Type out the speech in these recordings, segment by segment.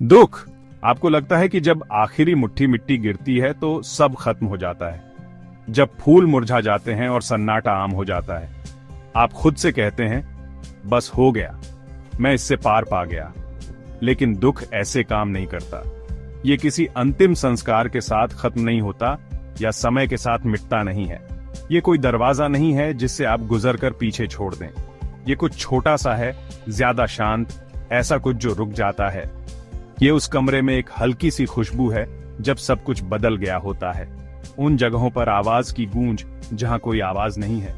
दुख। आपको लगता है कि जब आखिरी मुट्ठी मिट्टी गिरती है तो सब खत्म हो जाता है, जब फूल मुरझा जाते हैं और सन्नाटा आम हो जाता है। आप खुद से कहते हैं बस हो गया, मैं इससे पार पा गया। लेकिन दुख ऐसे काम नहीं करता। ये किसी अंतिम संस्कार के साथ खत्म नहीं होता या समय के साथ मिटता नहीं है। ये कोई दरवाजा नहीं है जिससे आप गुजर कर पीछे छोड़ दें। ये कुछ छोटा सा है, ज्यादा शांत, ऐसा कुछ जो रुक जाता है। ये उस कमरे में एक हल्की सी खुशबू है जब सब कुछ बदल गया होता है। उन जगहों पर आवाज की गूंज जहां कोई आवाज नहीं है।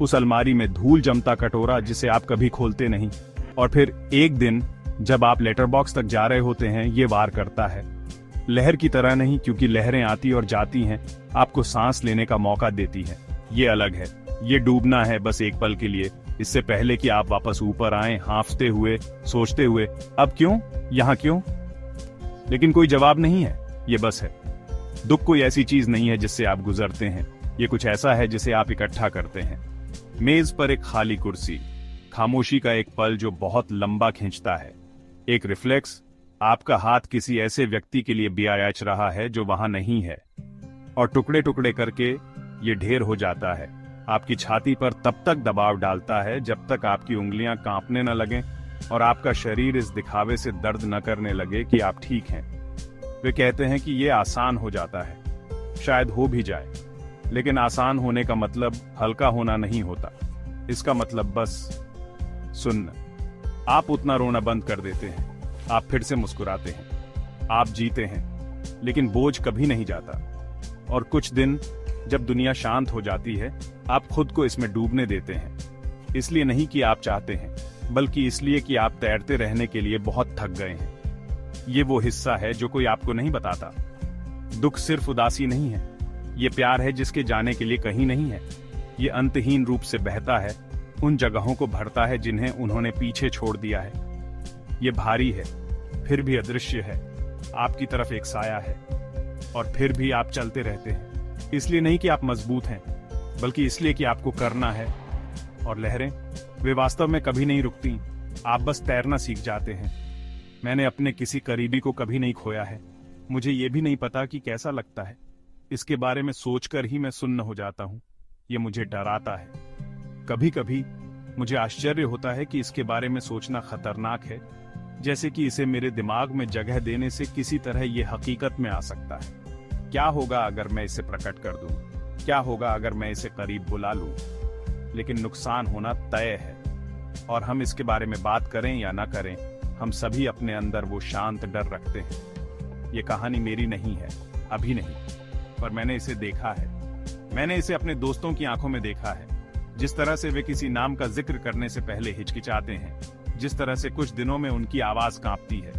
उस अलमारी में धूल जमता कटोरा जिसे आप कभी खोलते नहीं। और फिर एक दिन जब आप लेटर बॉक्स तक जा रहे होते हैं, ये वार करता है। लहर की तरह नहीं, क्योंकि लहरें आती और जाती हैं, आपको सांस लेने का मौका देती हैं। ये अलग है। ये डूबना है बस एक पल के लिए, इससे पहले कि आप वापस ऊपर आएं, हांफते हुए, सोचते हुए अब क्यों, यहां क्यों। लेकिन कोई जवाब नहीं है, ये बस है। दुख कोई ऐसी चीज नहीं है जिससे आप गुजरते हैं। ये कुछ ऐसा है जिसे आप इकट्ठा करते हैं। मेज पर एक खाली कुर्सी, खामोशी का एक पल जो बहुत लंबा खींचता है, एक रिफ्लेक्स, आपका हाथ किसी ऐसे व्यक्ति के लिए ब्याच रहा है जो वहां नहीं है, और टुकड़े टुकड़े करके ये ढेर हो जाता है। आपकी छाती पर तब तक दबाव डालता है जब तक आपकी उंगलियां कांपने न लगें और आपका शरीर इस दिखावे से दर्द न करने लगे कि आप ठीक हैं। वे कहते हैं कि ये आसान हो जाता है, शायद हो भी जाए, लेकिन आसान होने का मतलब हल्का होना नहीं होता। इसका मतलब बस सुनना। आप उतना रोना बंद कर देते हैं, आप फिर से मुस्कुराते हैं, आप जीते हैं, लेकिन बोझ कभी नहीं जाता। और कुछ दिन जब दुनिया शांत हो जाती है, आप खुद को इसमें डूबने देते हैं। इसलिए नहीं कि आप चाहते हैं, बल्कि इसलिए कि आप तैरते रहने के लिए बहुत थक गए हैं। ये वो हिस्सा है जो कोई आपको नहीं बताता। दुख सिर्फ उदासी नहीं है, ये प्यार है जिसके जाने के लिए कहीं नहीं है। ये अंतहीन रूप से बहता है, उन जगहों को भरता है जिन्हें उन्होंने पीछे छोड़ दिया है। ये भारी है, फिर भी अदृश्य है, आपकी तरफ एक साया है, और फिर भी आप चलते रहते हैं। इसलिए नहीं कि आप मजबूत हैं, बल्कि इसलिए कि आपको करना है। और लहरें, वे वास्तव में कभी नहीं रुकती, आप बस तैरना सीख जाते हैं। मैंने अपने किसी करीबी को कभी नहीं खोया है। मुझे ये भी नहीं पता कि कैसा लगता है। इसके बारे में सोचकर ही मैं सुन्न हो जाता हूँ। ये मुझे डराता है। कभी कभी मुझे आश्चर्य होता है कि इसके बारे में सोचना खतरनाक है, जैसे कि इसे मेरे दिमाग में जगह देने से किसी तरह ये हकीकत में आ सकता है। क्या होगा अगर मैं इसे प्रकट कर दूं? क्या होगा अगर मैं इसे करीब बुला लूं? लेकिन नुकसान होना तय है, और हम इसके बारे में बात करें या ना करें, हम सभी अपने अंदर वो शांत डर रखते हैं। ये कहानी मेरी नहीं है, अभी नहीं, पर मैंने इसे देखा है। मैंने इसे अपने दोस्तों की आंखों में देखा है। जिस तरह से वे किसी नाम का जिक्र करने से पहले हिचकिचाते हैं, जिस तरह से कुछ दिनों में उनकी आवाज कांपती है।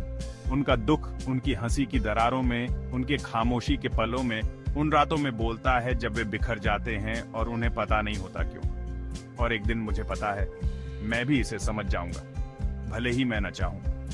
उनका दुख उनकी हंसी की दरारों में, उनके खामोशी के पलों में, उन रातों में बोलता है जब वे बिखर जाते हैं और उन्हें पता नहीं होता क्यों। और एक दिन मुझे पता है, मैं भी इसे समझ जाऊंगा, भले ही मैं न चाहूं।